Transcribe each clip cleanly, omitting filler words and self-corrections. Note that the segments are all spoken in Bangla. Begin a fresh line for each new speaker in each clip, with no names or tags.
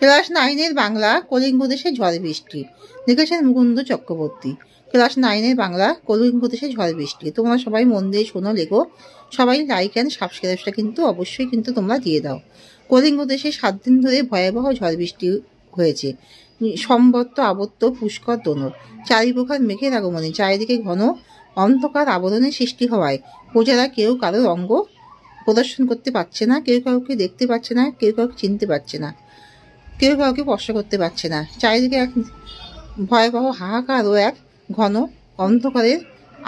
ক্লাস 9-এর বাংলা কলিঙ্গ দেশে ঝড় বৃষ্টি, লিখেছেন মুকুন্দ চক্রবর্তী। ক্লাস 9-এর বাংলা কলিঙ্গ দেশে ঝড় বৃষ্টি। তোমরা সবাই মন দিয়ে শোনো, লেখো। সবাই লাইক অ্যান্ড সাবস্ক্রাইবটা কিন্তু অবশ্যই কিন্তু তোমরা দিয়ে দাও। কলিঙ্গ দেশে 7 দিন ধরে ভয়াবহ ঝড় বৃষ্টি হয়েছে। সম্বত্ত আবত্ত পুষ্কর দোনর, চারিপ্রকার মেঘের আগমনে চারিদিকে ঘন অন্ধকার আবরণের সৃষ্টি হওয়ায় প্রজারা কেউ কারোর অঙ্গ প্রদর্শন করতে পারছে না, কেউ কাউকে দেখতে পাচ্ছে না, কেউ কাউকে চিনতে পারছে না, কেউ কাউকে স্পর্শ করতে পারছে না। চারিদিকে এক ভয়াবহ হাহাকার ও এক ঘন অন্ধকারের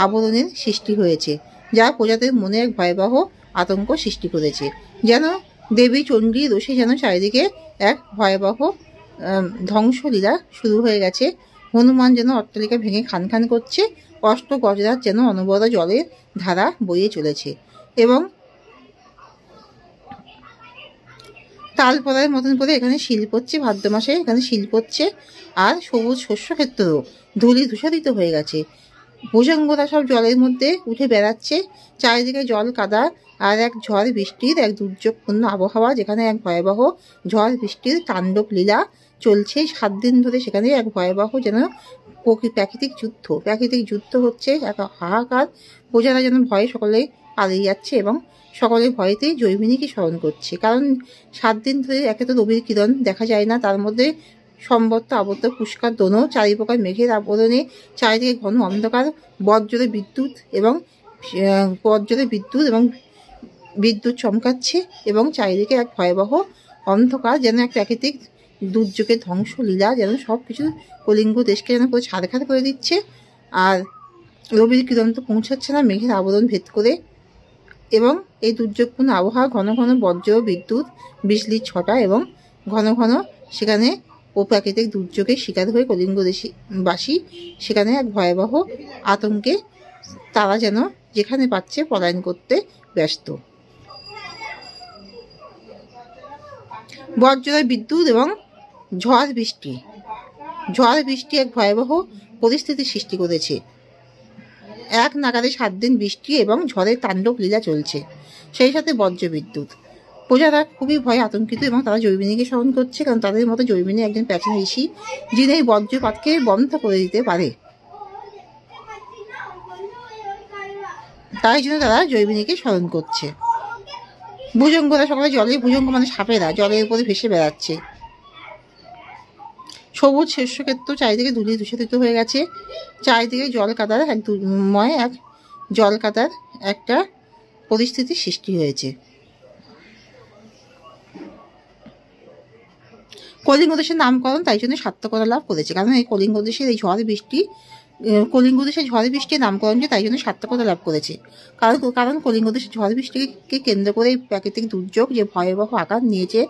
আবরণের সৃষ্টি হয়েছে, যা প্রজাদের মনে এক ভয়াবহ আতঙ্ক সৃষ্টি করেছে। যেন দেবী চণ্ডী দোষে যেন চারিদিকে এক ভয়াবহ ধ্বংসলীলা শুরু হয়ে গেছে। হনুমান যেন অট্টালিকা ভেঙে খান খান করছে, অষ্ট গজরাজ যেন অনবরত জলের ধারা বইয়ে চলেছে এবং তাল পড়ার মতন করে এখানে শিল পড়ছে। ভাদ্র মাসে এখানে শিল পড়ছে, আর সবুজ শস্য ক্ষেত্রও ধূলি ধূসরিত হয়ে গেছে। ভুজঙ্গরা সব জলের মধ্যে উঠে বেড়াচ্ছে। চারিদিকে জল কাদা আর এক ঝড় বৃষ্টির এক দুর্যোগপূর্ণ আবহাওয়া, যেখানে এক ভয়াবহ ঝড় বৃষ্টির তাণ্ডব লীলা চলছে 7 দিন ধরে। সেখানে এক ভয়াবহ যেন প্রাকৃতিক যুদ্ধ হচ্ছে, এক হাহাকার। প্রজারা যেন ভয়ে সকলে পালিয়ে যাচ্ছে এবং সকলে ভয়েতেই জৈমিনীকে স্মরণ করছে। কারণ 7 দিন ধরে একে তো রবির কিরণ দেখা যায় না, তার মধ্যে সম্বত্ত আবদ্ধ পুষ্কর দোনো, চারিপ্রকার মেঘের আবরণে চারিদিকে ঘন অন্ধকার, বজ্রে বিদ্যুৎ এবং বিদ্যুৎ চমকাচ্ছে এবং চারিদিকে এক ভয়াবহ অন্ধকার, যেন এক প্রাকৃতিক দুর্যোগের ধ্বংসলীলা, যেন সব কিছু কলিঙ্গ দেশকে যেন পুরো ছাড়খাড় করে দিচ্ছে। আর রবির কিরণ তো পৌঁছাচ্ছে না মেঘের আবরণ ভেদ করে, এবং এই দুর্যোগপূর্ণ আবহাওয়া ঘন ঘন বজ্র বিদ্যুৎ বিজলির ছটা এবং ঘন ঘন সেখানে ও প্রাকৃতিক দুর্যোগের শিকার হয়ে কলিঙ্গ দেশবাসী সেখানে এক ভয়াবহ আতঙ্কে তারা যেন যেখানে পাচ্ছে পলায়ন করতে ব্যস্ত। বজ্র বিদ্যুৎ এবং ঝড় বৃষ্টি এক ভয়াবহ পরিস্থিতির সৃষ্টি করেছে। এক নাগারে 7 দিন বৃষ্টি এবং ঝড়ের তাণ্ডব লীলা চলছে, সেই সাথে বজ্র বিদ্যুৎ। প্রজারা খুবই ভয়ে আতঙ্কিত এবং তারা জৈমিনীকে স্মরণ করছে, কারণ তাদের মতো জৈমিনী একজন প্রাচীন ঋষি, যিনি এই বজ্রপাতকে বন্ধ করে দিতে পারে। তাই জন্য তারা জৈমিনীকে স্মরণ করছে। ভুজঙ্গরা সকালে ভুজঙ্গ মানে সাপেরা জলের উপরে ভেসে বেড়াচ্ছে। সবুজ শস্যক্ষেত্র চারিদিকে ধূলি দূষিত হয়ে গেছে। চারিদিকে জল কাদার একটা পরিস্থিতির সৃষ্টি হয়েছে। কলিঙ্গ দেশের নামকরণ তাই জন্য সার্থকতা লাভ করেছে, কারণ এই কলিঙ্গ দেশের ঝড় বৃষ্টির নামকরণটি তাই জন্য সার্থকতা লাভ করেছে। কারণ কলিঙ্গ দেশের ঝড় বৃষ্টিকে কেন্দ্র করে প্রাকৃতিক দুর্যোগ যে ভয়াবহ আকার নিয়েছে,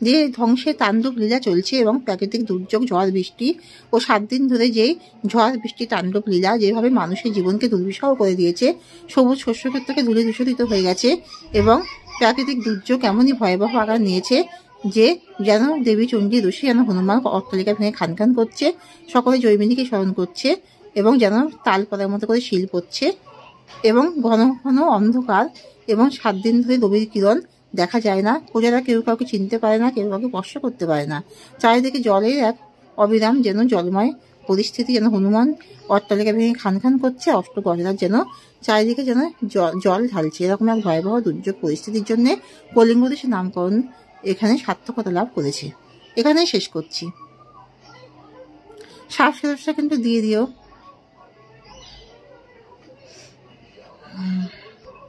যে ধ্বংসের তাণ্ডব লীলা চলছে, এবং প্রাকৃতিক দুর্যোগ ঝড় বৃষ্টি ও 7 দিন ধরে যেই ঝড় বৃষ্টি তাণ্ডব লীলা যেভাবে মানুষের জীবনকে দুর্বিষহ করে দিয়েছে, সবুজ শস্যক্ষেত্রকে ধূলি দূষিত হয়ে গেছে, এবং প্রাকৃতিক দুর্যোগ এমনই ভয়াবহ আকার নিয়েছে যে যেন দেবী চণ্ডী দোষে যেন হনুমান অট্টালিকা ভেঙে খান খান করছে, সকলে জৈমিনীকে স্মরণ করছে এবং যেন তাল পড়ার মতো করে শিল পড়ছে, এবং ঘন ঘন অন্ধকার এবং 7 দিন ধরে রবির কিরণ দেখা যায় না। প্রজারা কেউ কাউকে চিনতে পারে না, কেউ কাউকে স্পর্শ করতে পারে না। চারিদিকে জলের এক অবিরাম যেন জলময় পরিস্থিতি, যেন হনুমান অট্টালিকা ভেঙে খান খান করছে, অষ্ট গজরাজ যেন চারিদিকে যেন জল ঢালছে। এরকম এক ভয়াবহ দুর্যোগ পরিস্থিতির জন্য কলিঙ্গ দেশের নামকরণ এখানে সার্থকতা লাভ করেছে। এখানেই শেষ করছি। সাবস্ক্রাইবটা কিন্তু দিয়ে দিও।